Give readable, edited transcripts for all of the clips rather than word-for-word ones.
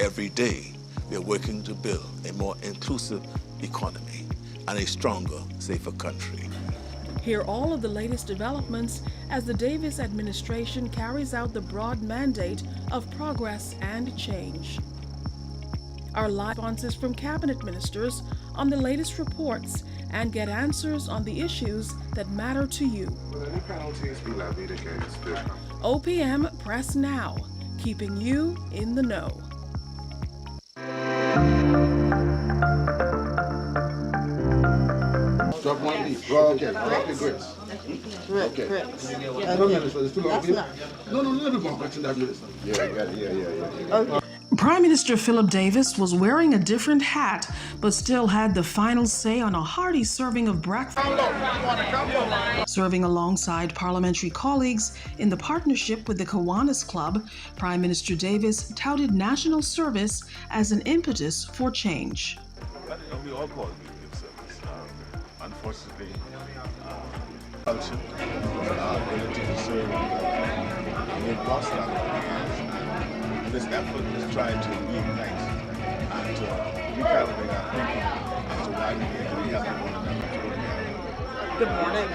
Every day, we are working to build a more inclusive economy and a stronger, safer country. Hear all of the latest developments as the Davis administration carries out the broad mandate of progress and change. Our live responses from cabinet ministers on the latest reports and get answers on the issues that matter to you. Will any penalties be levied against the OPM Press Now, keeping you in the know. Drop one leaf. Okay, drop your grits. Okay. Grits. No, Minister, it's too long. No, let me one question that, Minister. Yeah. Okay. Prime Minister Philip Davis was wearing a different hat, but still had the final say on a hearty serving of breakfast, serving alongside parliamentary colleagues in the partnership with the Kiwanis Club. Prime Minister Davis touted national service as an impetus for change. We all call it good service. Unfortunately, culture, ability to serve, we've lost that. This effort is trying to reignite and to recalibrate our thinking as to why we need to be helping one another. Good morning.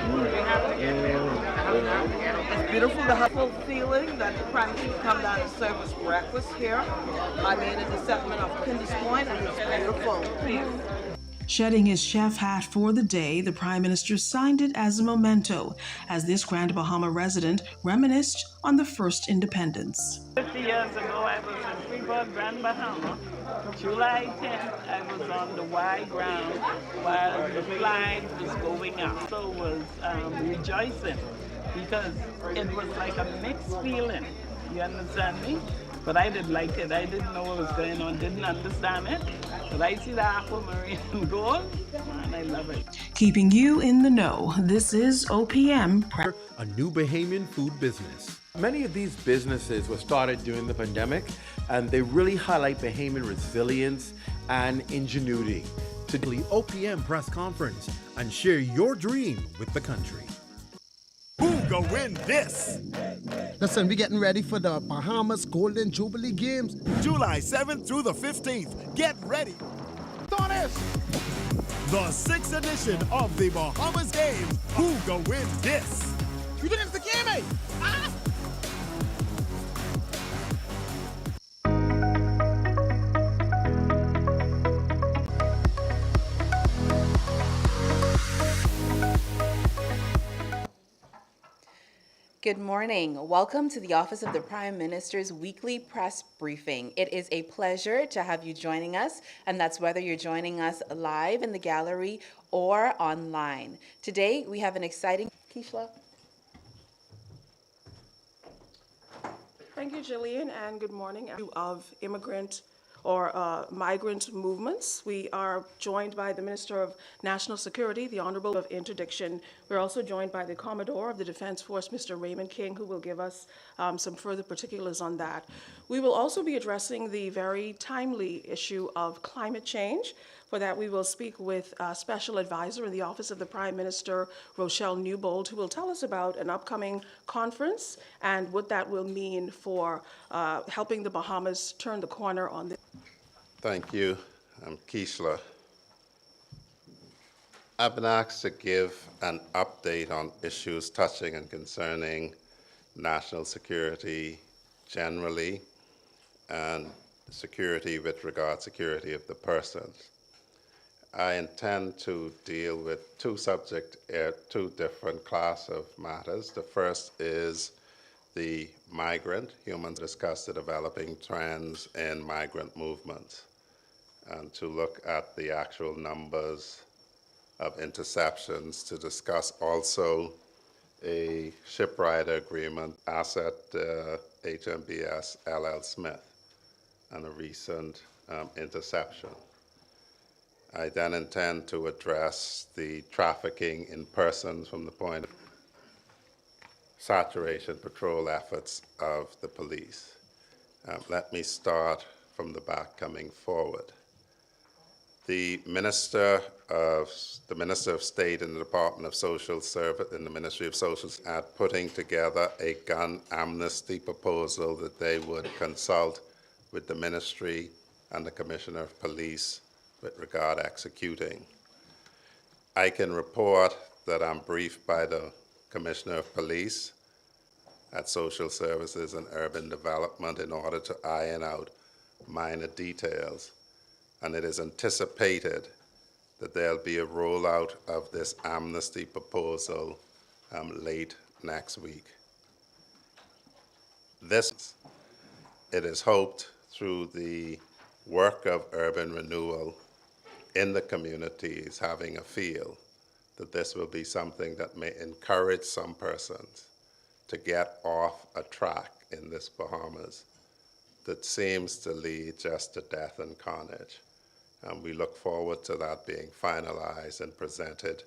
It's beautiful, the helpful feeling that the Prime Minister come down and serve us breakfast here. I made a settlement of Kinder's Point and it's beautiful. Shedding his chef hat for the day, the Prime Minister signed it as a memento, as this Grand Bahama resident reminisced on the first independence. 50 years ago, I was in Freeport, Grand Bahama. July 10th, I was on the Y ground while the flag was going up. So was rejoicing because it was like a mixed feeling. You understand me? But I didn't like it. I didn't know what was going on, didn't understand it. But I see the aquamarine gold, and I love it. Keeping you in the know, this is OPM. A new Bahamian food business. Many of these businesses were started during the pandemic, and they really highlight Bahamian resilience and ingenuity. To the OPM press conference and share your dream with the country. Who go win this? Listen, we're getting ready for the Bahamas Golden Jubilee Games. July 7th through the 15th. Get ready. Donis! The 6th edition of the Bahamas Games. Who go win this? You didn't scare me! Ah! Good morning. Welcome to the Office of the Prime Minister's weekly press briefing. It is a pleasure to have you joining us, and that's whether you're joining us live in the gallery or online. Today, we have an exciting... Keishla? Thank you, Jillian, and good morning. Of immigrant or migrant movements. We are joined by the Minister of National Security, the Honorable of Interdiction. We're also joined by the Commodore of the Defense Force, Mr. Raymond King, who will give us some further particulars on that. We will also be addressing the very timely issue of climate change. For that, we will speak with Special Advisor in the Office of the Prime Minister, Rochelle Newbold, who will tell us about an upcoming conference and what that will mean for helping the Bahamas turn the corner on this. Thank you. I'm Keishla. I've been asked to give an update on issues touching and concerning national security generally and security with regard to security of the persons. I intend to deal with two different class of matters. The first is the migrant. Humans discuss the developing trends in migrant movements and to look at the actual numbers of interceptions, to discuss also a shipwright agreement, asset HMBS LL Smith, and a recent interception. I then intend to address the trafficking in persons from the point of saturation patrol efforts of the police. Let me start from the back coming forward. The Minister of State in the Department of Social Service, in the Ministry of Social, at putting together a gun amnesty proposal that they would consult with the Ministry and the Commissioner of Police with regard executing. I can report that I'm briefed by the Commissioner of Police at Social Services and Urban Development in order to iron out minor details, and it is anticipated that there'll be a rollout of this amnesty proposal late next week. It is hoped through the work of urban renewal in the communities having a feel that this will be something that may encourage some persons to get off a track in this Bahamas that seems to lead just to death and carnage. And we look forward to that being finalized and presented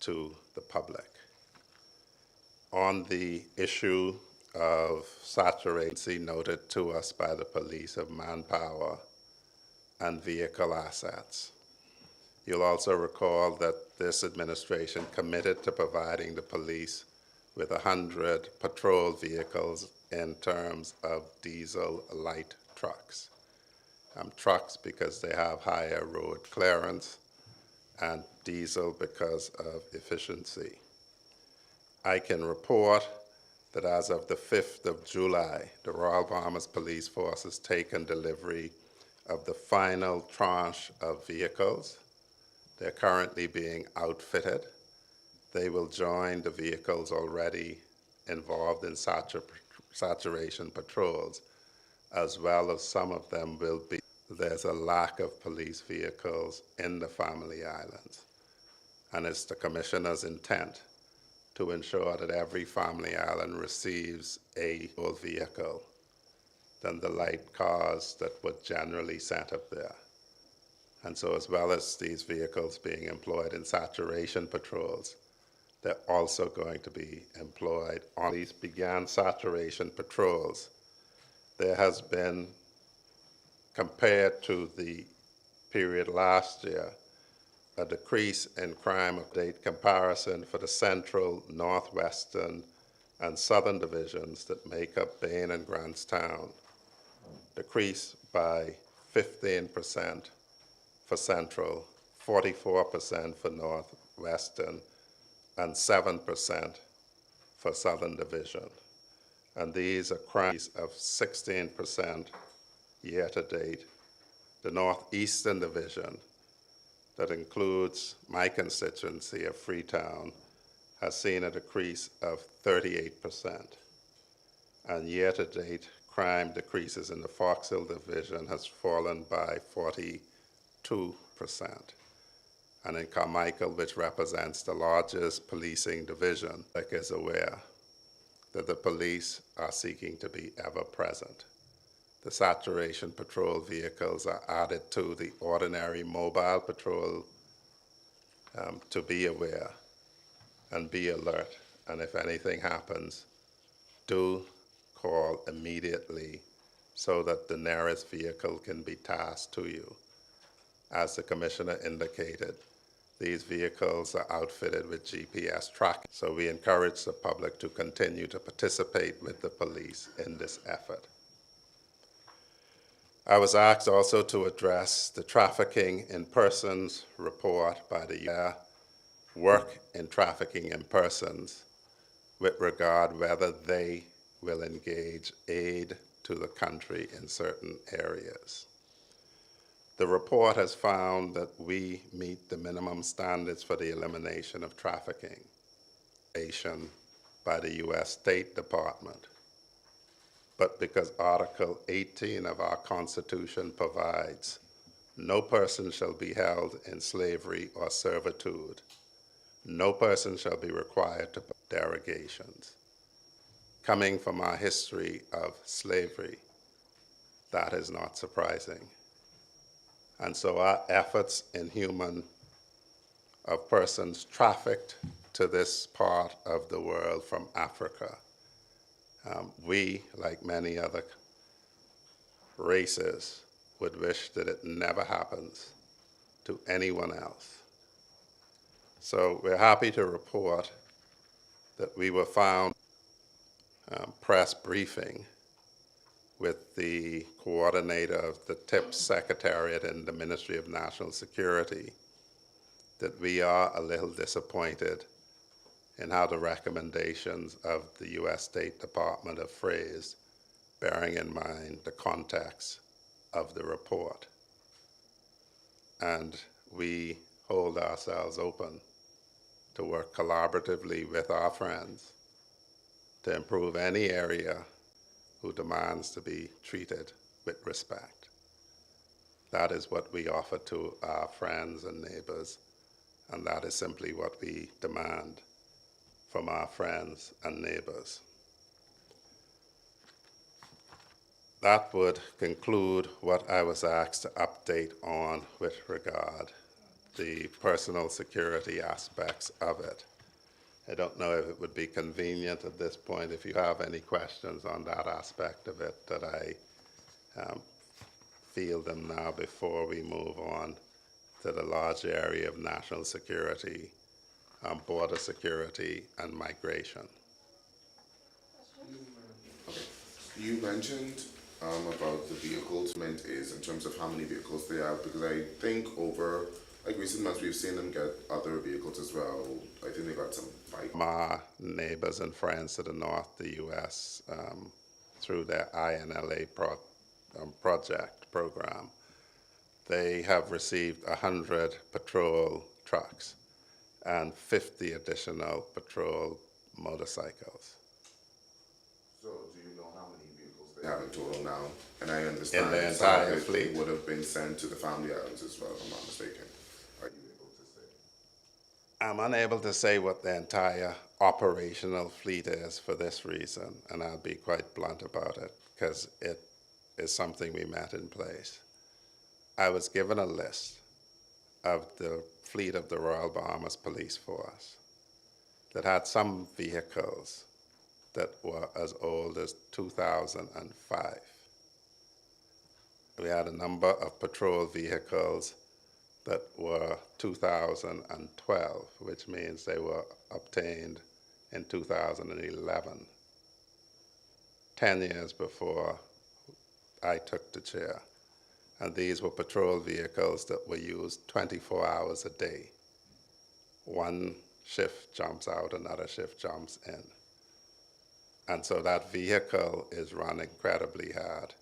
to the public. On the issue of saturation noted to us by the police of manpower and vehicle assets, you'll also recall that this administration committed to providing the police with 100 patrol vehicles in terms of diesel light trucks. Trucks because they have higher road clearance, and diesel because of efficiency. I can report that as of the 5th of July, the Royal Bahamas Police Force has taken delivery of the final tranche of vehicles. They're currently being outfitted. They will join the vehicles already involved in saturation patrols, as well as some of them will be. There's a lack of police vehicles in the Family Islands, and it's the Commissioner's intent to ensure that every Family Island receives a full vehicle than the light cars that were generally set up there. And so as well as these vehicles being employed in saturation patrols, they're also going to be employed on these began saturation patrols. There has been, compared to the period last year, a decrease in crime update comparison for the central, northwestern, and southern divisions that make up Bain and Grantstown, decreased by 15% for central, 44% for northwestern, and 7% for southern division. And these are crimes of 16% year to date. The northeastern division, that includes my constituency of Freetown, has seen a decrease of 38%. And year to date, crime decreases in the Fox Hill division has fallen by 42%. And in Carmichael, which represents the largest policing division, is aware that the police are seeking to be ever present. The saturation patrol vehicles are added to the ordinary mobile patrol to be aware and be alert. And if anything happens, do call immediately so that the nearest vehicle can be tasked to you. As the Commissioner indicated, these vehicles are outfitted with GPS tracking, so we encourage the public to continue to participate with the police in this effort. I was asked also to address the trafficking in persons report by the work in trafficking in persons with regard whether they will engage aid to the country in certain areas. The report has found that we meet the minimum standards for the elimination of trafficking by the U.S. State Department. But because Article 18 of our Constitution provides, no person shall be held in slavery or servitude. No person shall be required to pay derogations. Coming from our history of slavery, that is not surprising. And so our efforts in of persons trafficked to this part of the world from Africa, we, like many other races, would wish that it never happens to anyone else. So we're happy to report that we were found press briefing with the coordinator of the TIPS Secretariat in the Ministry of National Security that we are a little disappointed in how the recommendations of the U.S. State Department are phrased, bearing in mind the context of the report. And we hold ourselves open to work collaboratively with our friends to improve any area who demands to be treated with respect. That is what we offer to our friends and neighbors, and that is simply what we demand from our friends and neighbors. That would conclude what I was asked to update on with regard the personal security aspects of it. I don't know if it would be convenient at this point if you have any questions on that aspect of it, that I field them now before we move on to the large area of national security, border security, and migration. Okay. You mentioned about the vehicles, is in terms of how many vehicles they have, because I think over like recent months we've seen them get other vehicles as well. I think they got some bikes. My neighbors and friends to the north, the U.S., through their INLA project program, they have received 100 patrol trucks and 50 additional patrol motorcycles. So do you know how many vehicles they have in total now? And I understand in the entire fleet fleet would have been sent to the family islands as well, if I'm not mistaken. Are you able to say? I'm unable to say what the entire operational fleet is for this reason, and I'll be quite blunt about it, because it is something we met in place. I was given a list of the fleet of the Royal Bahamas Police Force that had some vehicles that were as old as 2005. We had a number of patrol vehicles that were 2012, which means they were obtained in 2011, 10 years before I took the chair. And these were patrol vehicles that were used 24 hours a day. One shift jumps out, another shift jumps in. And so that vehicle is run incredibly hard.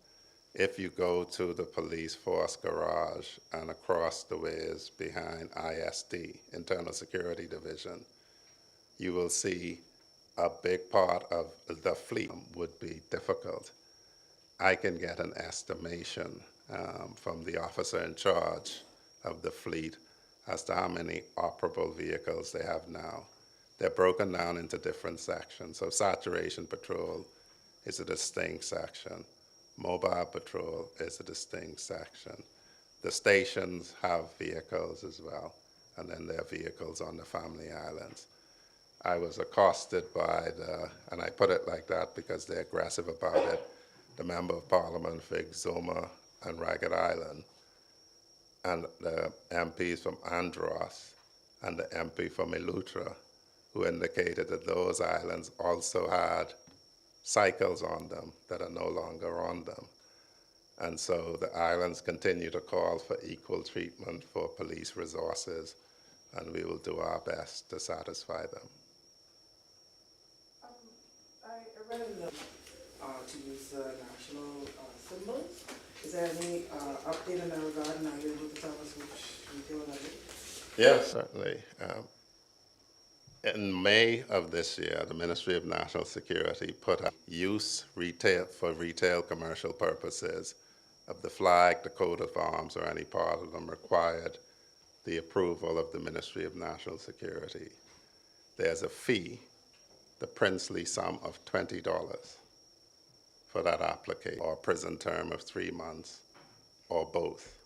If you go to the police force garage and across the ways behind ISD, Internal Security Division, you will see a big part of the fleet would be difficult. I can get an estimation from the officer in charge of the fleet as to how many operable vehicles they have now. They're broken down into different sections. So saturation patrol is a distinct section. Mobile patrol is a distinct section. The stations have vehicles as well, and then there are vehicles on the family islands. I was accosted by and I put it like that because they're aggressive about it, the Member of Parliament for Exuma and Ragged Island, and the MPs from Andros and the MP from Eleuthera, who indicated that those islands also had cycles on them that are no longer on them. And so the islands continue to call for equal treatment for police resources, and we will do our best to satisfy them. I read in the to use national symbols. Is there any update in that regard, and are you able to tell us which retail that is? Yes, certainly. In May of this year, the Ministry of National Security put up use for retail commercial purposes of the flag, the coat of arms, or any part of them required the approval of the Ministry of National Security. There's a fee, the princely sum of $20 for that application, or a prison term of 3 months, or both.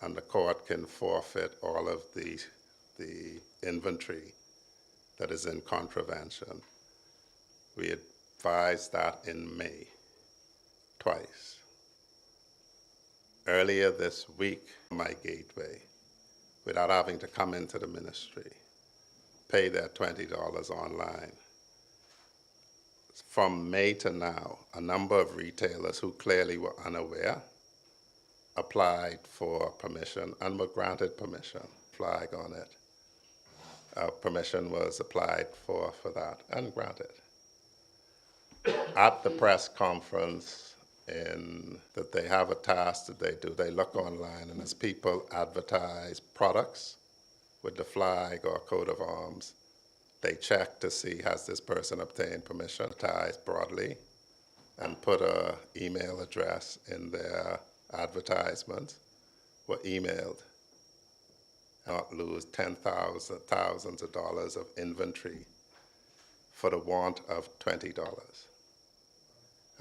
And the court can forfeit all of the inventory that is in contravention. We advised that in May, twice. Earlier this week, my gateway, without having to come into the ministry, pay their $20 online. From May to now, a number of retailers who clearly were unaware applied for permission and were granted permission, flag on it. Permission was applied for that and granted. At the press conference that they have a task that they do, they look online, and as people advertise products with the flag or coat of arms, they check to see has this person obtained permission, advertise broadly, and put an email address in their advertisements, were emailed, not lose thousands of dollars of inventory for the want of $20.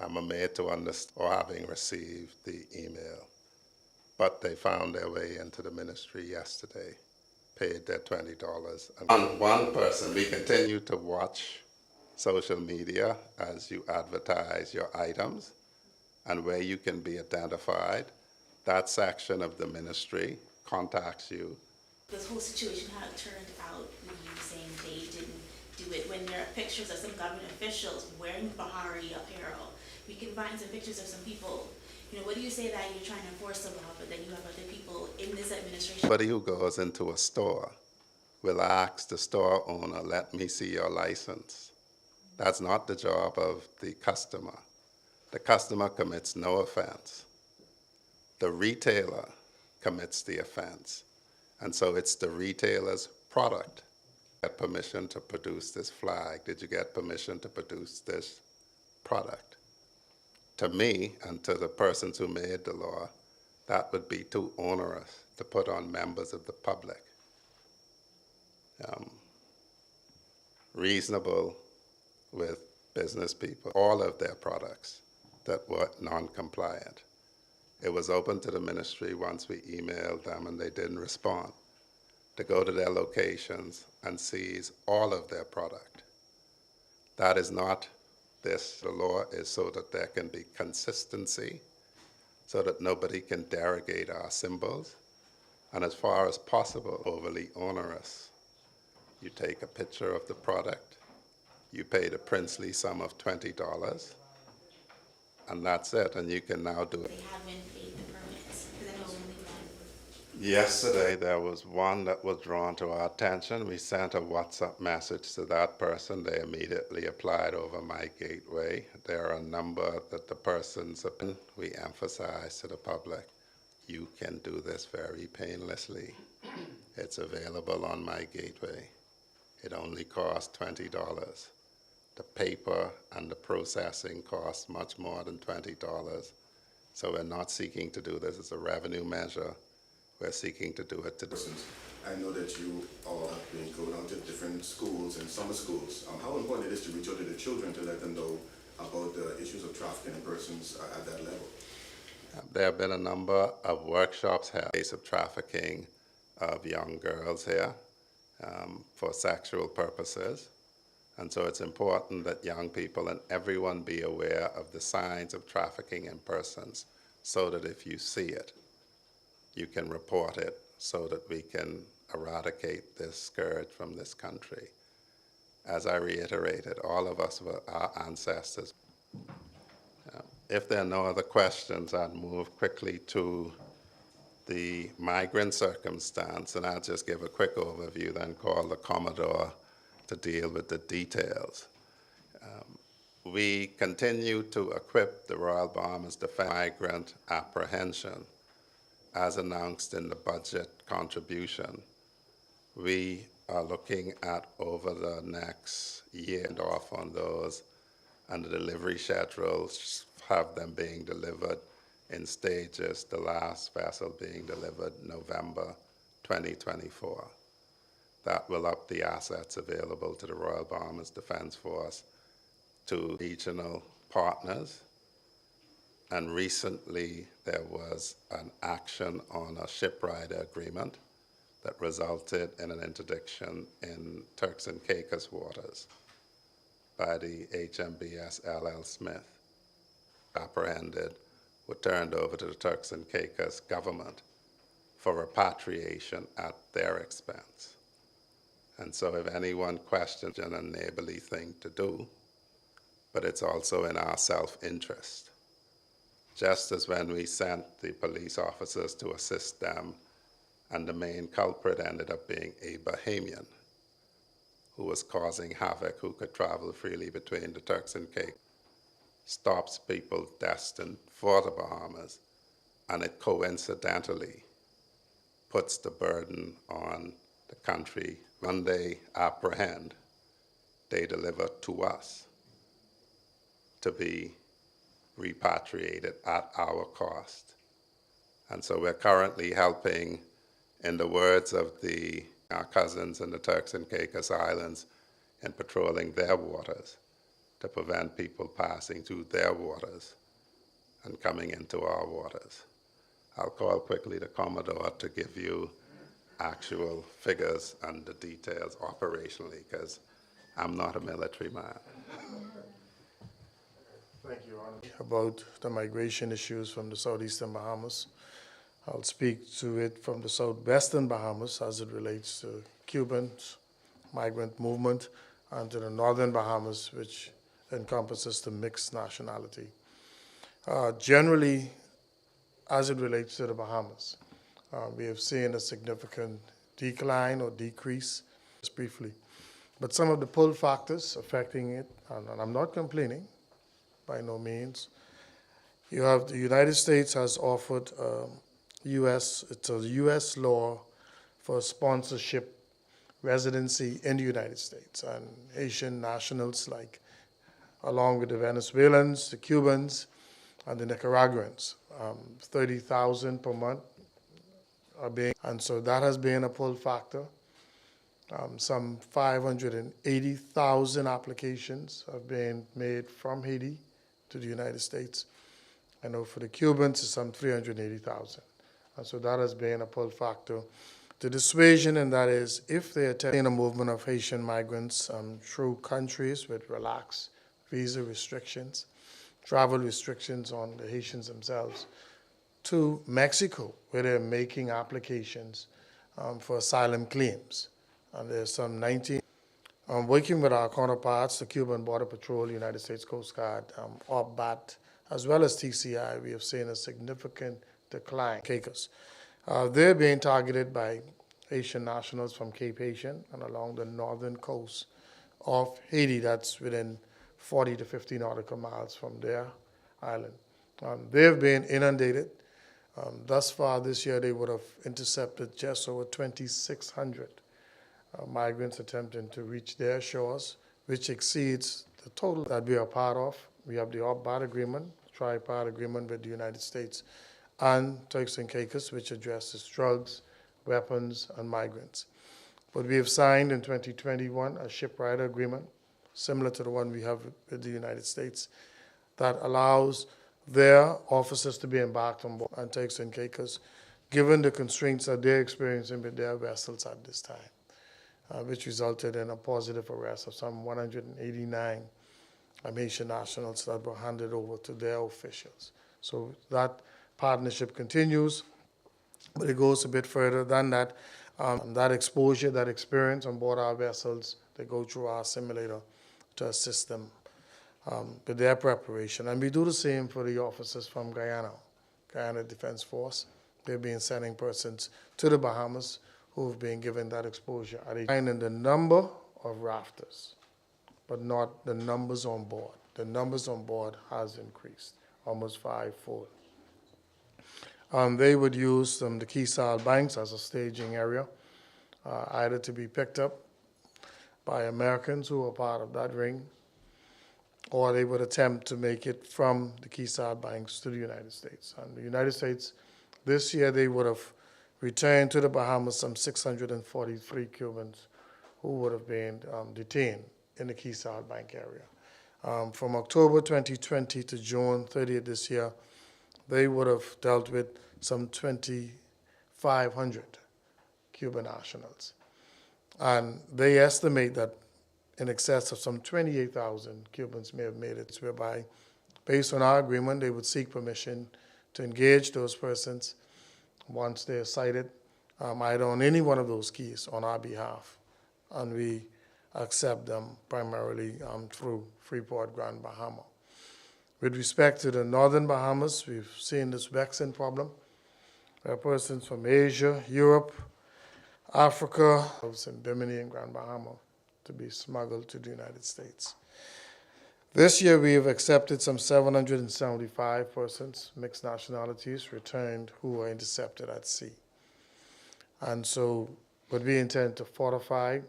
I'm made to understand, or having received the email, but they found their way into the ministry yesterday, paid their $20. And one person, we continue to watch social media as you advertise your items and where you can be identified. That section of the ministry contacts you. This whole situation had turned out with you saying they didn't do it when there are pictures of some government officials wearing Bahari apparel. We can find some pictures of some people. You know, what do you say that you're trying to enforce the law, but then you have other people in this administration? Somebody who goes into a store will ask the store owner, let me see your license. That's not the job of the customer. The customer commits no offense. The retailer commits the offense. And so it's the retailer's product. Get permission to produce this flag? Did you get permission to produce this product? To me and to the persons who made the law, that would be too onerous to put on members of the public. Reasonable with business people, all of their products that were non-compliant. It was open to the ministry once we emailed them and they didn't respond, to go to their locations and seize all of their product. That is not this. The law is so that there can be consistency, so that nobody can derogate our symbols, and as far as possible, overly onerous. You take a picture of the product, you pay the princely sum of $20, and that's it, and you can now do it. They haven't paid the permits, because I know only one. Yesterday, there was one that was drawn to our attention. We sent a WhatsApp message to that person. They immediately applied over My Gateway. There are a number that the persons, we emphasize to the public, you can do this very painlessly. It's available on My Gateway. It only costs $20. The paper and the processing costs much more than $20. So we're not seeking to do this as a revenue measure. We're seeking to do it to the I know that you all have been going out to different schools and summer schools. How important it is to reach out to the children to let them know about the issues of trafficking in persons at that level? There have been a number of workshops held in the case of trafficking of young girls here for sexual purposes. And so it's important that young people and everyone be aware of the signs of trafficking in persons, so that if you see it, you can report it, so that we can eradicate this scourge from this country. As I reiterated, all of us were our ancestors. If there are no other questions, I'd move quickly to the migrant circumstance, and I'll just give a quick overview, then call the Commodore to deal with the details. We continue to equip the Royal Bahamas Defense Migrant Apprehension, as announced in the budget contribution. We are looking at over the next year and off on those, and the delivery schedules have them being delivered in stages, the last vessel being delivered November 2024. That will up the assets available to the Royal Bahamas Defense Force to regional partners. And recently there was an action on a shipwrighter agreement that resulted in an interdiction in Turks and Caicos waters by the HMBS LL Smith. Apprehended, were turned over to the Turks and Caicos government for repatriation at their expense. And so if anyone questions an neighborly thing to do, but it's also in our self-interest. Just as when we sent the police officers to assist them, and the main culprit ended up being a Bahamian who was causing havoc, who could travel freely between the Turks and Caicos, stops people destined for the Bahamas, and it coincidentally puts the burden on the country. When they apprehend, they deliver to us to be repatriated at our cost. And so we're currently helping, in the words of our cousins in the Turks and Caicos Islands, in patrolling their waters to prevent people passing through their waters and coming into our waters. I'll call quickly the Commodore to give you actual figures and the details operationally, because I'm not a military man. Thank you, Ron. About the migration issues from the southeastern Bahamas. I'll speak to it from the southwestern Bahamas as it relates to Cubans, migrant movement, and to the northern Bahamas, which encompasses the mixed nationality. Generally, as it relates to the Bahamas, we have seen a significant decline or decrease, just briefly. But some of the pull factors affecting it, and I'm not complaining, by no means. You have the United States has offered it's a U.S. law for sponsorship residency in the United States, and Haitian nationals, like along with the Venezuelans, the Cubans, and the Nicaraguans, 30,000 per month are being, and so that has been a pull factor. Some 580,000 applications have been made from Haiti to the United States. I know for the Cubans, it's some 380,000. And so that has been a pull factor. The dissuasion, and that is if they attempt a movement of Haitian migrants through countries with relaxed visa restrictions, travel restrictions on the Haitians themselves, to Mexico, where they're making applications for asylum claims. And there's some 19. Working with our counterparts, the Cuban Border Patrol, United States Coast Guard, OPBAT, as well as TCI, we have seen a significant decline in Caicos. They're being targeted by Haitian nationals from Cape Haitian and along the northern coast of Haiti, that's within 40 to 50 nautical miles from their island. They've been inundated. Thus far this year, they would have intercepted just over 2,600 migrants attempting to reach their shores, which exceeds the total that we are part of. We have the OPBAT agreement, tripartite agreement with the United States, and Turks and Caicos, which addresses drugs, weapons, and migrants. But we have signed in 2021 a shipwright agreement, similar to the one we have with the United States, that allows their officers to be embarked on board on Turks and Caicos, given the constraints that they're experiencing with their vessels at this time, which resulted in a positive arrest of some 189 Haitian nationals that were handed over to their officials. So that partnership continues, but it goes a bit further than that. That exposure, that experience on board our vessels, they go through our simulator to assist them with their preparation. And we do the same for the officers from Guyana Defense Force. They've been sending persons to the Bahamas who've been given that exposure. And in the number of rafters, but not the numbers on board. The numbers on board has increased, almost fivefold. They would use the Quayside banks as a staging area, either to be picked up by Americans who are part of that ring, or they would attempt to make it from the Quayside banks to the United States. And the United States, this year they would have returned to the Bahamas some 643 Cubans who would have been detained in the Quayside bank area. From October 2020 to June 30th this year, they would have dealt with some 2,500 Cuban nationals. And they estimate that in excess of some 28,000 Cubans may have made it, whereby, based on our agreement, they would seek permission to engage those persons once they're cited, either on any one of those keys on our behalf. And we accept them primarily through Freeport Grand Bahama. With respect to the Northern Bahamas, we've seen this vexing problem. There are persons from Asia, Europe, Africa, and Bimini and Grand Bahama to be smuggled to the United States. This year we have accepted some 775 persons, mixed nationalities, returned who were intercepted at sea. And so, but we intend to fortify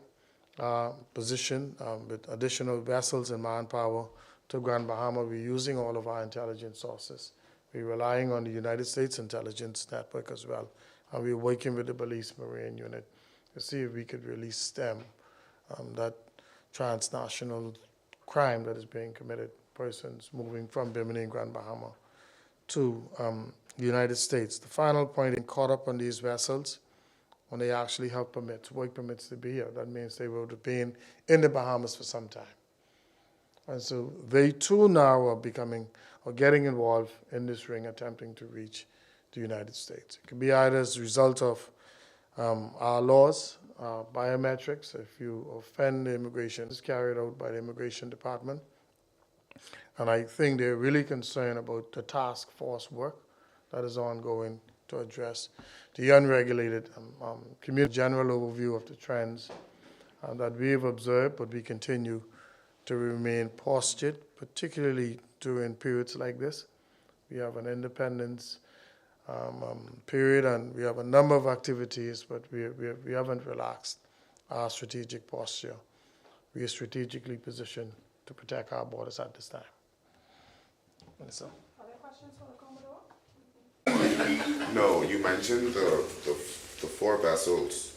our position with additional vessels and manpower to Grand Bahama. We're using all of our intelligence sources. We're relying on the United States intelligence network as well. And we're working with the Belize Marine Unit to see if we could really stem that transnational crime that is being committed, persons moving from Bimini and Grand Bahama to the United States. The final point, in caught up on these vessels, when they actually have permits, work permits to be here. That means they will have been in the Bahamas for some time. And so they too now are getting involved in this ring, attempting to reach the United States. It could be either as a result of our laws, biometrics. If you offend the immigration, it's carried out by the Immigration Department. And I think they're really concerned about the task force work that is ongoing to address the unregulated community. General overview of the trends that we've observed, but we continue to remain postured, particularly during periods like this. We have an independence period, and we have a number of activities, but we haven't relaxed our strategic posture. We are strategically positioned to protect our borders at this time. So. Other questions for the Commodore? No, you mentioned the four vessels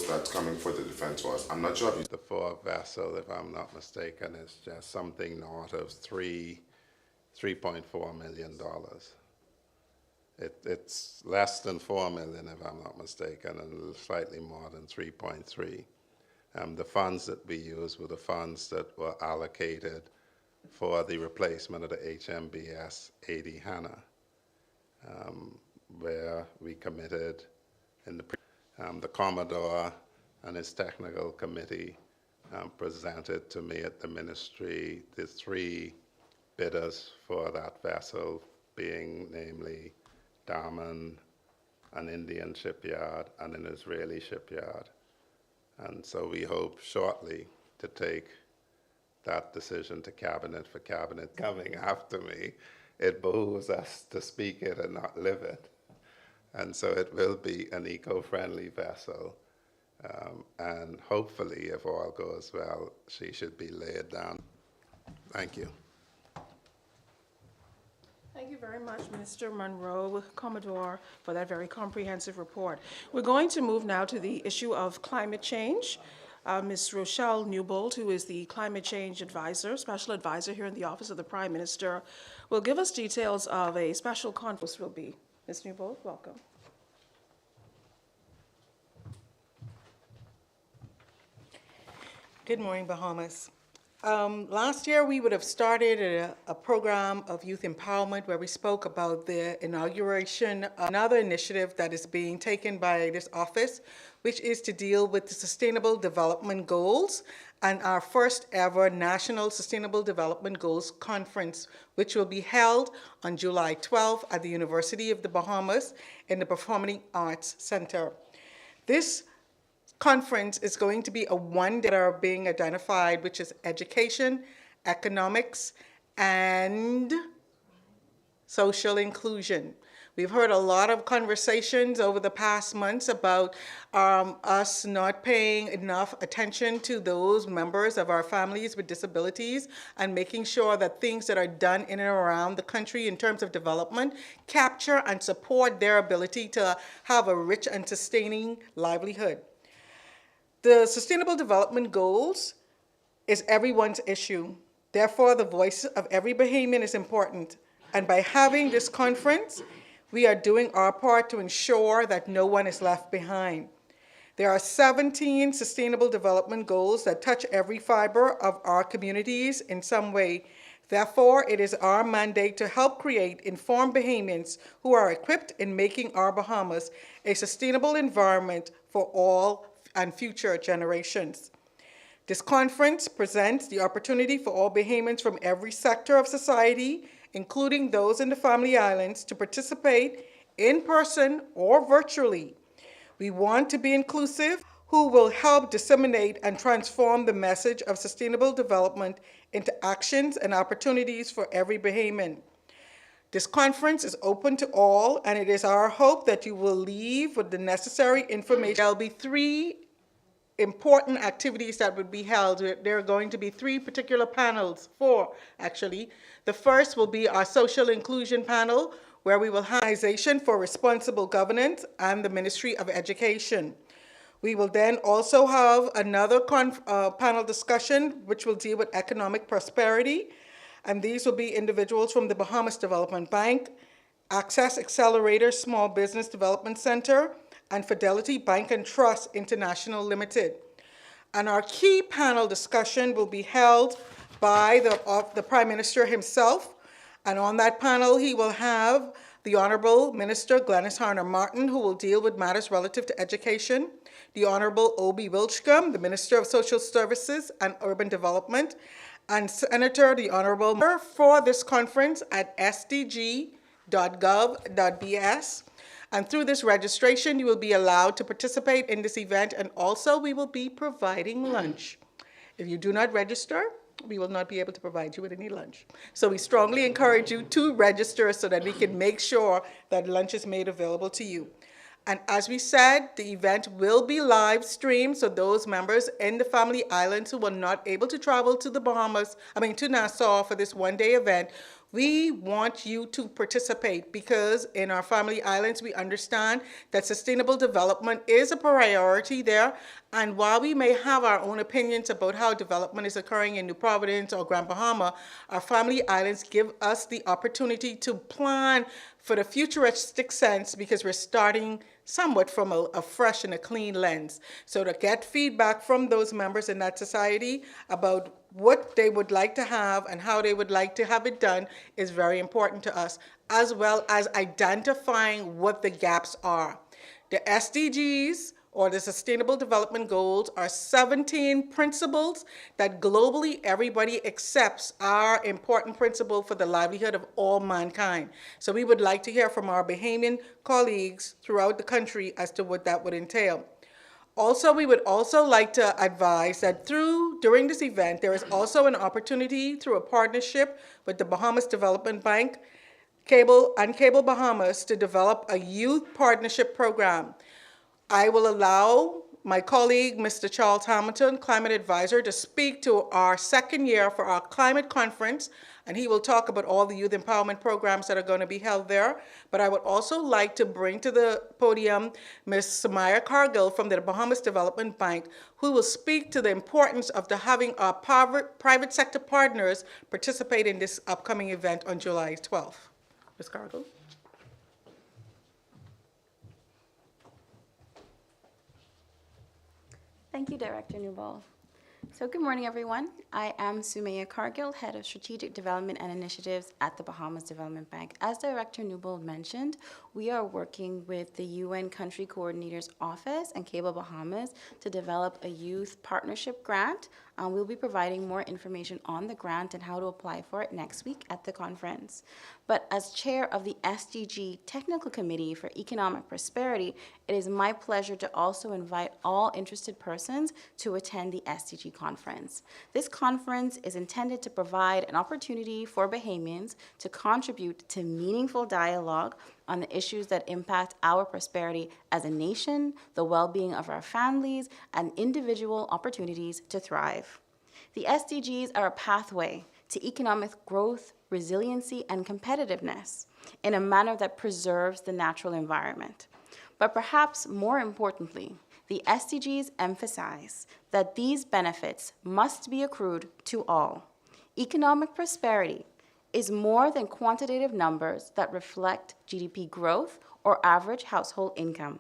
that's coming for the Defense Force. I'm not sure if you... The four vessel, if I'm not mistaken, is just something north of $3.4 million. It's less than 4 million, if I'm not mistaken, and slightly more than 3.3. The funds that we use were the funds that were allocated for the replacement of the HMBS 80 Hannah, where we committed in the Commodore and his technical committee presented to me at the ministry the three bidders for that vessel, being namely Daman, an Indian shipyard, and an Israeli shipyard. And so we hope shortly to take that decision to Cabinet for Cabinet coming after me. It behooves us to speak it and not live it. And so it will be an eco-friendly vessel. And hopefully, if all goes well, she should be laid down. Thank you. Thank you very much, Mr. Monroe, Commodore, for that very comprehensive report. We're going to move now to the issue of climate change. Ms. Rochelle Newbold, who is the Climate Change Advisor, Special Advisor here in the Office of the Prime Minister, will give us details of a special conference will be. Ms. Newbold, welcome. Good morning, Bahamas. Last year, we would have started a program of youth empowerment where we spoke about the inauguration of another initiative that is being taken by this office, which is to deal with the Sustainable Development Goals and our first ever National Sustainable Development Goals Conference, which will be held on July 12th at the University of the Bahamas in the Performing Arts Center. This conference is going to be a one-day that are being identified, which is education, economics, and social inclusion. We've heard a lot of conversations over the past months about us not paying enough attention to those members of our families with disabilities and making sure that things that are done in and around the country in terms of development capture and support their ability to have a rich and sustaining livelihood. The Sustainable Development Goals is everyone's issue. Therefore, the voice of every Bahamian is important. And by having this conference, we are doing our part to ensure that no one is left behind. There are 17 Sustainable Development Goals that touch every fiber of our communities in some way. Therefore, it is our mandate to help create informed Bahamians who are equipped in making our Bahamas a sustainable environment for all and future generations. This conference presents the opportunity for all Bahamians from every sector of society, including those in the Family Islands, to participate in person or virtually. We want to be inclusive, who will help disseminate and transform the message of sustainable development into actions and opportunities for every Bahamian. This conference is open to all, and it is our hope that you will leave with the necessary information. There'll be 3 important activities that would be held. There are going to be 3 particular panels, 4 actually. The first will be our social inclusion panel, where we will have Organization for Responsible Governance and the Ministry of Education. We will then also have another panel discussion which will deal with economic prosperity, and these will be individuals from the Bahamas Development Bank, Access Accelerator Small Business Development Center, and Fidelity Bank and Trust International Limited. And our key panel discussion will be held by the Prime Minister himself, and on that panel he will have the Honorable Minister Glenys Harner Martin, who will deal with matters relative to education, the Honorable Obie Wilchcombe, the Minister of Social Services and Urban Development, and Senator the Honorable for this conference at sdg.gov.bs. And through this registration, you will be allowed to participate in this event, and also we will be providing lunch. If you do not register, we will not be able to provide you with any lunch. So we strongly encourage you to register so that we can make sure that lunch is made available to you. And as we said, the event will be live streamed, so those members in the Family Islands who were not able to travel to to Nassau for this one-day event, we want you to participate, because in our Family Islands, we understand that sustainable development is a priority there. And while we may have our own opinions about how development is occurring in New Providence or Grand Bahama, our Family Islands give us the opportunity to plan for the futuristic sense, because we're starting somewhat from a fresh and a clean lens. So to get feedback from those members in that society about what they would like to have and how they would like to have it done is very important to us, as well as identifying what the gaps are. The SDGs, or the Sustainable Development Goals, are 17 principles that globally everybody accepts are important principles for the livelihood of all mankind. So we would like to hear from our Bahamian colleagues throughout the country as to what that would entail. Also, we would also like to advise that during this event, there is also an opportunity through a partnership with the Bahamas Development Bank, Cable Bahamas, to develop a youth partnership program. I will allow my colleague, Mr. Charles Hamilton, Climate Advisor, to speak to our second year for our climate conference, and he will talk about all the youth empowerment programs that are going to be held there. But I would also like to bring to the podium Ms. Samaya Cargill from the Bahamas Development Bank, who will speak to the importance of having our private sector partners participate in this upcoming event on July 12th. Ms. Cargill. Thank you, Director Newbold. So good morning, everyone. I am Sumaya Cargill, Head of Strategic Development and Initiatives at the Bahamas Development Bank. As Director Newbold mentioned, we are working with the UN Country Coordinator's Office and Cable Bahamas to develop a youth partnership grant. We'll be providing more information on the grant and how to apply for it next week at the conference. But as chair of the SDG Technical Committee for Economic Prosperity, it is my pleasure to also invite all interested persons to attend the SDG conference. This conference is intended to provide an opportunity for Bahamians to contribute to meaningful dialogue on the issues that impact our prosperity as a nation, the well-being of our families, and individual opportunities to thrive. The SDGs are a pathway to economic growth, resiliency, and competitiveness in a manner that preserves the natural environment. But perhaps more importantly, the SDGs emphasize that these benefits must be accrued to all. Economic prosperity is more than quantitative numbers that reflect GDP growth or average household income.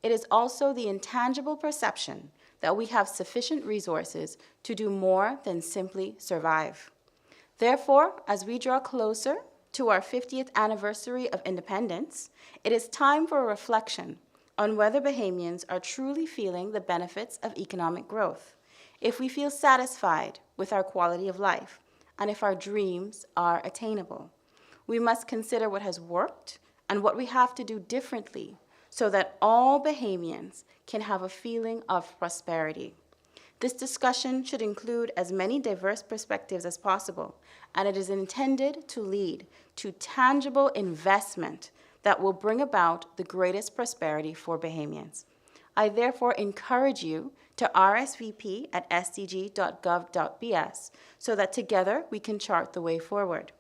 It is also the intangible perception that we have sufficient resources to do more than simply survive. Therefore, as we draw closer to our 50th anniversary of independence, it is time for a reflection on whether Bahamians are truly feeling the benefits of economic growth, if we feel satisfied with our quality of life, and if our dreams are attainable. We must consider what has worked and what we have to do differently so that all Bahamians can have a feeling of prosperity. This discussion should include as many diverse perspectives as possible, and it is intended to lead to tangible investment that will bring about the greatest prosperity for Bahamians. I therefore encourage you to RSVP at sdg.gov.bs so that together we can chart the way forward.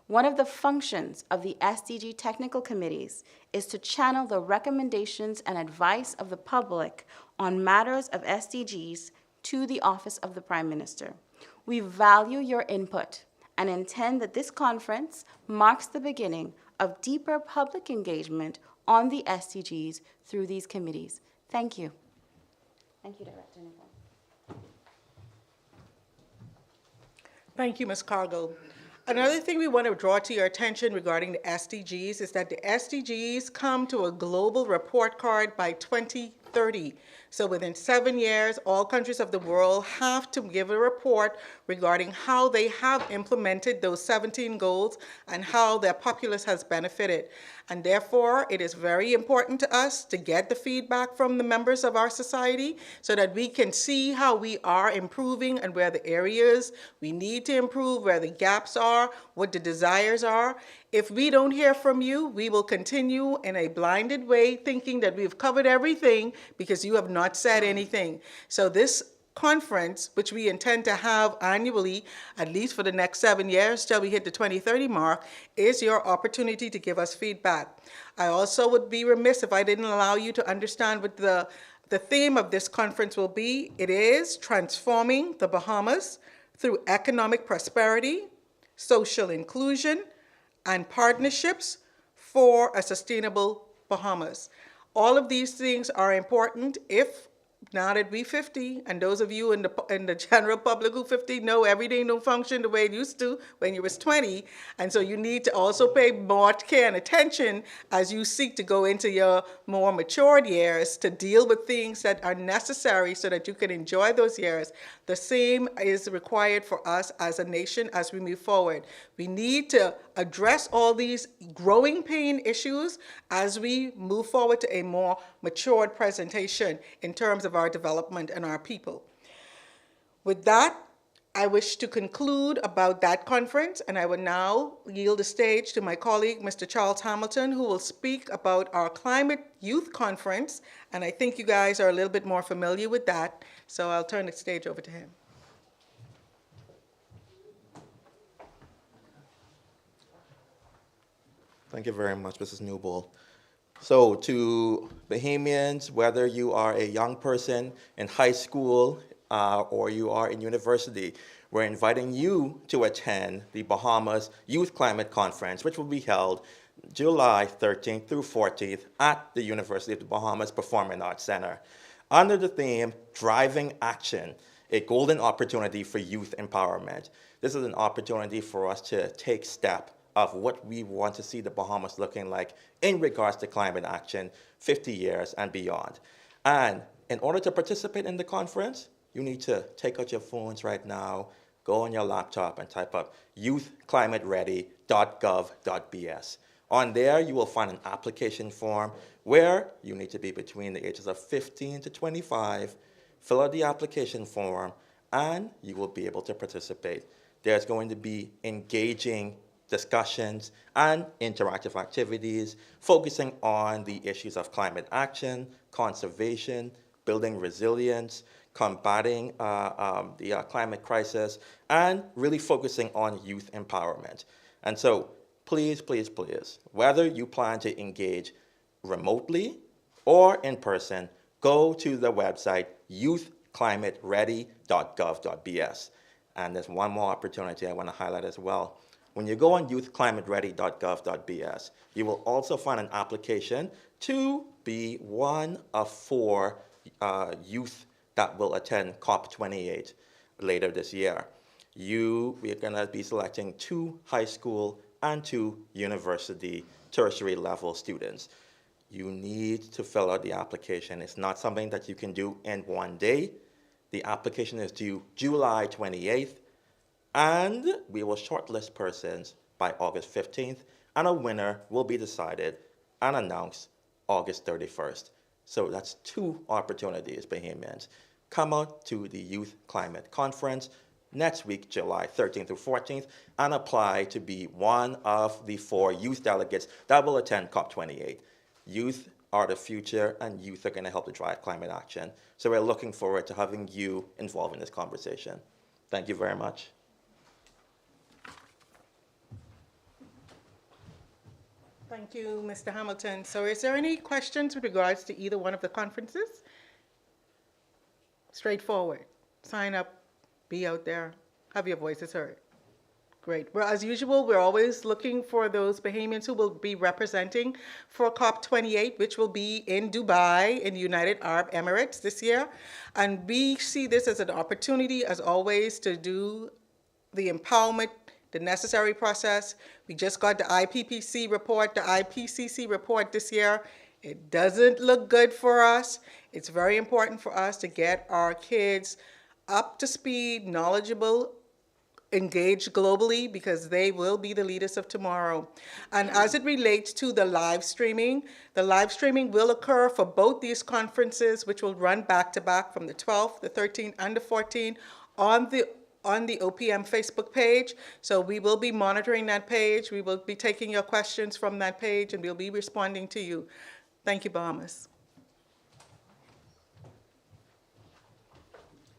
One of the functions of the SDG technical committees is to channel the recommendations and advice of the public on matters of SDGs to the Office of the Prime Minister. We value your input and intend that this conference marks the beginning of deeper public engagement on the SDGs through these committees. Thank you. Thank you, Director Newbold. Thank you, Ms. Cargill. Another thing we want to draw to your attention regarding the SDGs is that the SDGs come to a global report card by 2030. So within 7 years, all countries of the world have to give a report regarding how they have implemented those 17 goals and how their populace has benefited. And therefore, it is very important to us to get the feedback from the members of our society so that we can see how we are improving and where the areas we need to improve, where the gaps are, what the desires are. If we don't hear from you, we will continue in a blinded way thinking that we've covered everything because you have not said anything. So this conference, which we intend to have annually, at least for the next 7 years till we hit the 2030 mark, is your opportunity to give us feedback. I also would be remiss if I didn't allow you to understand what the theme of this conference will be. It is transforming the Bahamas through economic prosperity, social inclusion, and partnerships for a sustainable Bahamas. All of these things are important. If now that we 50, and those of you in the general public who 50 know everything don't function the way it used to when you was 20, and so you need to also pay more care and attention as you seek to go into your more matured years to deal with things that are necessary so that you can enjoy those years. The same is required for us as a nation as we move forward. We need to address all these growing pain issues as we move forward to a more matured presentation in terms of our development and our people. With that, I wish to conclude about that conference, and I will now yield the stage to my colleague, Mr. Charles Hamilton, who will speak about our Climate Youth Conference, and I think you guys are a little bit more familiar with that, so I'll turn the stage over to him. Thank you very much, Mrs. Newbold. So to Bahamians, whether you are a young person in high school or you are in university, we're inviting you to attend the Bahamas Youth Climate Conference, which will be held July 13th through 14th at the University of the Bahamas Performing Arts Center. Under the theme, Driving Action, a golden opportunity for youth empowerment. This is an opportunity for us to take steps of what we want to see the Bahamas looking like in regards to climate action 50 years and beyond. And in order to participate in the conference, you need to take out your phones right now, go on your laptop and type up youthclimateready.gov.bs. On there, you will find an application form where you need to be between the ages of 15 to 25, fill out the application form, and you will be able to participate. There's going to be engaging discussions and interactive activities focusing on the issues of climate action, conservation, building resilience, combating the climate crisis, and really focusing on youth empowerment. And so please, please, please, whether you plan to engage remotely or in person, go to the website youthclimateready.gov.bs. And there's one more opportunity I want to highlight as well. When you go on youthclimateready.gov.bs, you will also find an application to be one of 4 youth that will attend COP28 later this year. We're going to be selecting 2 high school and 2 university tertiary level students. you need to fill out the application. It's not something that you can do in one day. The application is due July 28th, and we will shortlist persons by August 15th, and a winner will be decided and announced August 31st. So that's 2 opportunities, Bahamians. Come out to the Youth Climate Conference next week, July 13th through 14th, and apply to be one of the 4 youth delegates that will attend COP28. Youth are the future, and youth are going to help to drive climate action. So we're looking forward to having you involved in this conversation. Thank you very much. Thank you, Mr. Hamilton. So is there any questions with regards to either one of the conferences? Straightforward. Sign up, be out there, have your voices heard. Great. Well, as usual, we're always looking for those Bahamians who will be representing for COP28, which will be in Dubai, in the United Arab Emirates this year. And we see this as an opportunity, as always, to do the empowerment, the necessary process. We just got the IPPC report, the IPCC report this year. It doesn't look good for us. It's very important for us to get our kids up to speed, knowledgeable, engaged globally, because they will be the leaders of tomorrow. And as it relates to the live streaming will occur for both these conferences, which will run back to back from the 12th, the 13th, and the 14th on the OPM Facebook page. So we will be monitoring that page. We will be taking your questions from that page, and we'll be responding to you. Thank you, Bahamas.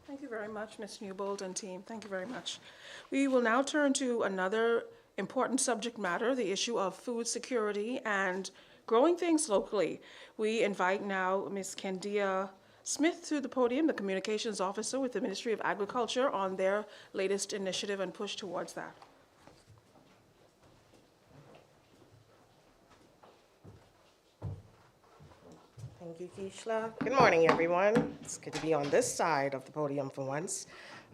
Thank you very much, Ms. Newbold and team. Thank you very much. We will now turn to another important subject matter, the issue of food security and growing things locally. We invite now Ms. Kendia Smith to the podium, the Communications Officer with the Ministry of Agriculture, on their latest initiative and push towards that. Thank you, Keishla. Good morning, everyone. It's good to be on this side of the podium for once.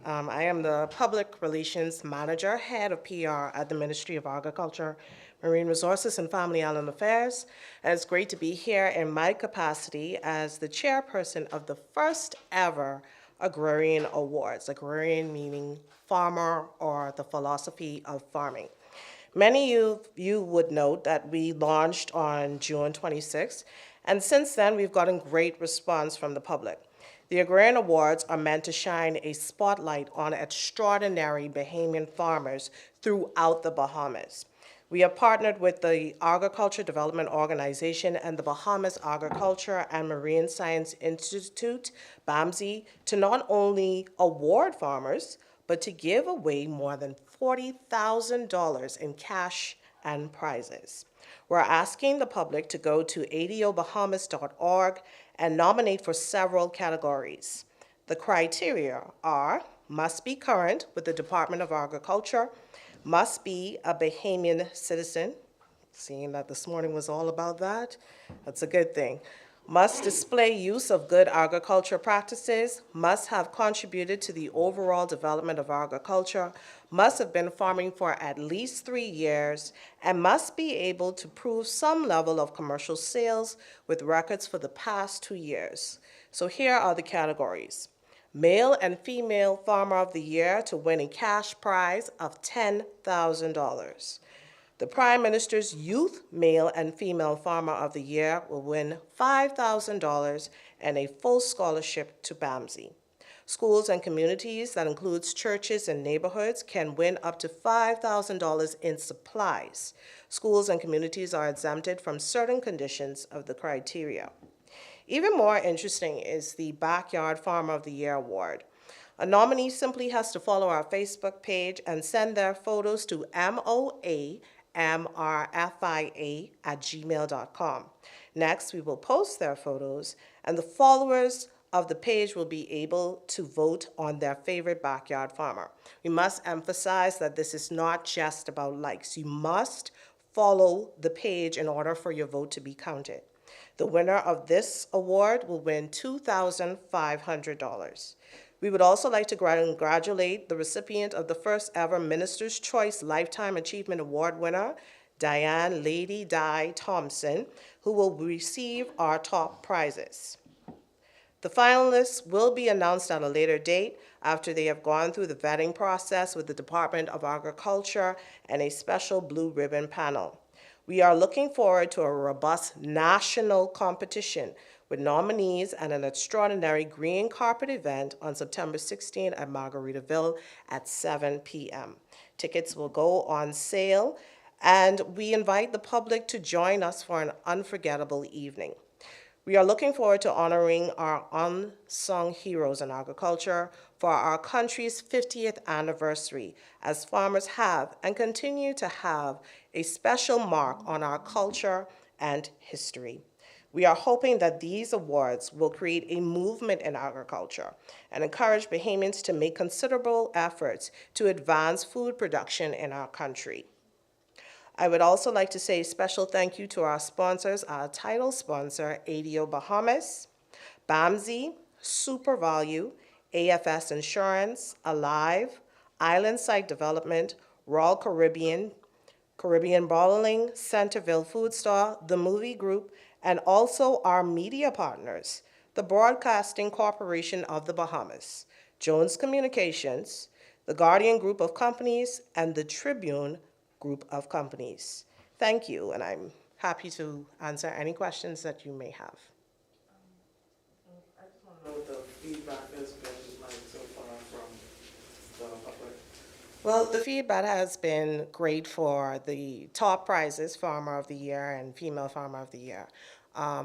I am the Public Relations Manager, Head of PR at the Ministry of Agriculture, Marine Resources, and Family Island Affairs. And it's great to be here in my capacity as the chairperson of the first ever Agrarian Awards, agrarian meaning farmer or the philosophy of farming. Many of you would note that we launched on June 26th, and since then we've gotten great response from the public. The Agrarian Awards are meant to shine a spotlight on extraordinary Bahamian farmers throughout the Bahamas. We have partnered with the Agriculture Development Organization and the Bahamas Agriculture and Marine Science Institute, BAMSI, to not only award farmers, but to give away more than $40,000 in cash and prizes. We're asking the public to go to adobahamas.org and nominate for several categories. The criteria are: must be current with the Department of Agriculture, must be a Bahamian citizen, seeing that this morning was all about that, that's a good thing. Must display use of good agriculture practices, must have contributed to the overall development of agriculture, must have been farming for at least 3 years, and must be able to prove some level of commercial sales with records for the past 2 years. So here are the categories. Male and female farmer of the year to win a cash prize of $10,000. The Prime Minister's Youth Male and Female Farmer of the Year will win $5,000 and a full scholarship to BAMSI. Schools and communities, that includes churches and neighborhoods, can win up to $5,000 in supplies. Schools and communities are exempted from certain conditions of the criteria. Even more interesting is the Backyard Farmer of the Year award. A nominee simply has to follow our Facebook page and send their photos to moamrfia@gmail.com. Next, we will post their photos, and the followers of the page will be able to vote on their favorite backyard farmer. We must emphasize that this is not just about likes. You must follow the page in order for your vote to be counted. The winner of this award will win $2,500. We would also like to congratulate the recipient of the first ever Minister's Choice Lifetime Achievement Award winner, Diane Lady Di Thompson, who will receive our top prizes. The finalists will be announced at a later date after they have gone through the vetting process with the Department of Agriculture and a special blue ribbon panel. We are looking forward to a robust national competition with nominees and an extraordinary green carpet event on September 16 at Margaritaville at 7 p.m. Tickets will go on sale, and we invite the public to join us for an unforgettable evening. We are looking forward to honoring our unsung heroes in agriculture for our country's 50th anniversary, as farmers have and continue to have a special mark on our culture and history. We are hoping that these awards will create a movement in agriculture and encourage Bahamians to make considerable efforts to advance food production in our country. I would also like to say a special thank you to our sponsors, our title sponsor, ADO Bahamas, BAMSI, Super Value, AFS Insurance, Alive, Island Site Development, Royal Caribbean, Caribbean Bottling, Centerville Food Store, The Movie Group, and also our media partners, the Broadcasting Corporation of the Bahamas, Jones Communications, the Guardian Group of Companies, and the Tribune Group of Companies. Thank you, and I'm happy to answer any questions that you may have. I just want to know what the feedback has been like so far from the public. Well, the feedback has been great for the top prizes, Farmer of the Year and Female Farmer of the Year.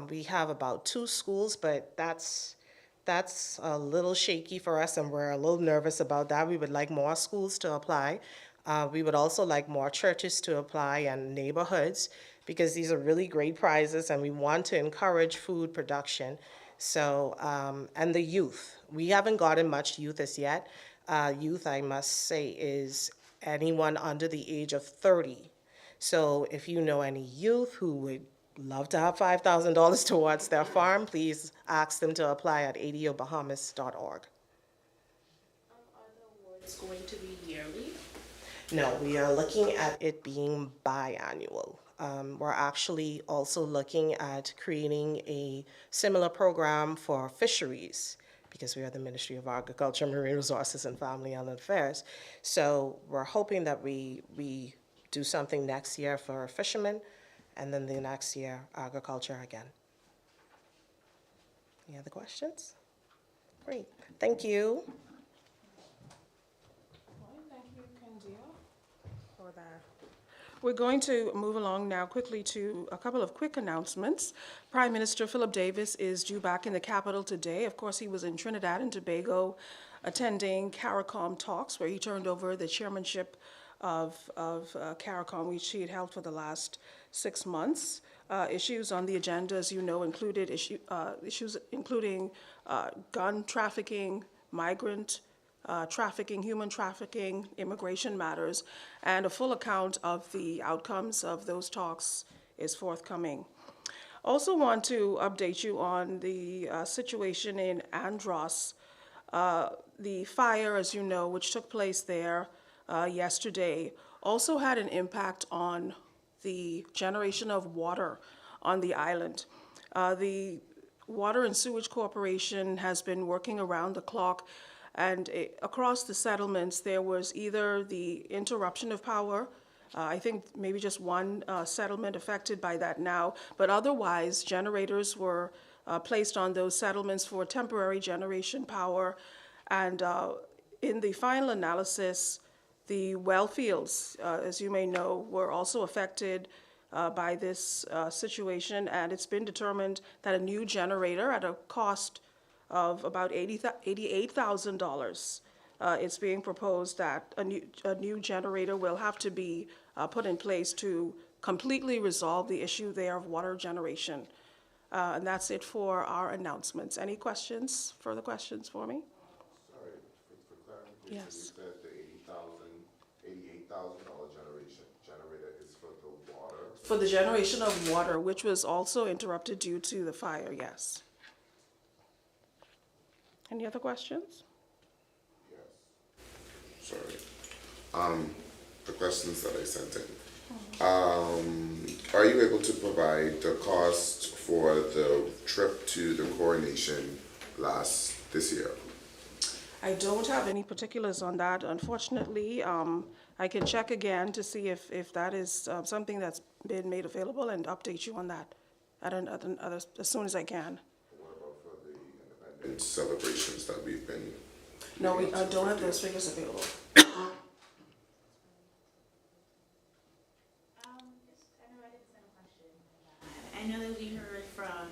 We have about 2 schools, but that's a little shaky for us, and we're a little nervous about that. We would like more schools to apply. We would also like more churches to apply and neighborhoods, because these are really great prizes and we want to encourage food production. So, and the youth. We haven't gotten much youth as yet. Youth, I must say, is anyone under the age of 30. So if you know any youth who would love to have $5,000 towards their farm, please ask them to apply at adobahamas.org. It's going to be yearly? No, we are looking at it being biannual. We're actually also looking at creating a similar program for fisheries, because we are the Ministry of Agriculture, Marine Resources, and Family Island Affairs. So we're hoping that we do something next year for fishermen, and then the next year, agriculture again. Any other questions? Great, thank you. We're going to move along now quickly to a couple of quick announcements. Prime Minister Philip Davis is due back in the capital today. Of course, he was in Trinidad and Tobago attending CARICOM talks, where he turned over the chairmanship of CARICOM, which he had held for the last 6 months. Issues on the agenda, as you know, included issues including gun trafficking, migrant trafficking, human trafficking, immigration matters, and a full account of the outcomes of those talks is forthcoming. Also want to update you on the situation in Andros. The fire, as you know, which took place there yesterday, also had an impact on the generation of water on the island. The Water and Sewage Corporation has been working around the clock, and across the settlements, there was either the interruption of power, I think maybe just one settlement affected by that now, but otherwise generators were placed on those settlements for temporary generation power. And in the final analysis, the well fields, as you may know, were also affected by this situation, and it's been determined that a new generator at a cost of about $88,000. It's being proposed that a new generator will have to be put in place to completely resolve the issue there of water generation. And that's it for our announcements. Any questions, further questions for me? Sorry, for clarification, Yes. you said the $88,000 generator is for the water? For the generation of water, which was also interrupted due to the fire, yes. Any other questions? Yes. Sorry. The questions that I sent in. Are you able to provide the cost for the trip to the coronation this year? I don't have any particulars on that, unfortunately. I can check again to see if that is something that's been made available and update you on that as soon as I can. And celebrations that we've been. No, we don't have those figures available. I know that we heard from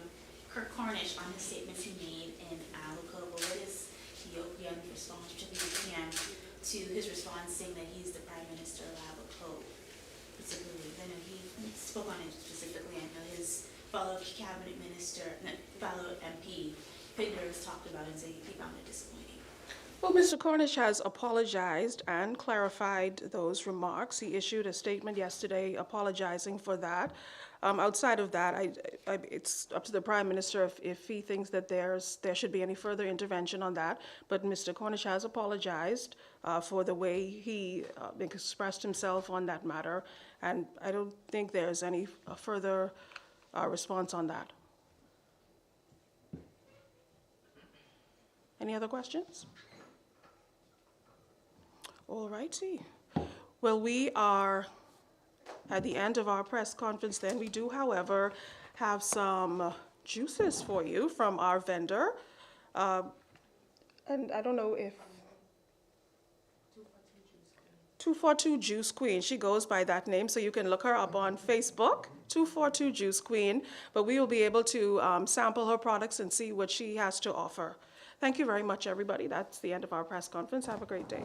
Kirk Cornish on his statements he made in Abaco, but what is the OPM response, particularly OPM, to his response saying that he's the Prime Minister of Abaco, particularly? I know he spoke on it specifically. I know his fellow cabinet minister, fellow MP, Fingers talked about it and said he found it disappointing. Well, Mr. Cornish has apologized and clarified those remarks. He issued a statement yesterday apologizing for that. Outside of that, it's up to the Prime Minister if he thinks that there should be any further intervention on that. But Mr. Cornish has apologized for the way he expressed himself on that matter, and I don't think there's any further response on that. Any other questions? All righty. Well, we are at the end of our press conference then. We do, however, have some juices for you from our vendor. And I don't know if 242 Juice Queen, she goes by that name, so you can look her up on Facebook, 242 Juice Queen. But we will be able to sample her products and see what she has to offer. Thank you very much, everybody. That's the end of our press conference. Have a great day.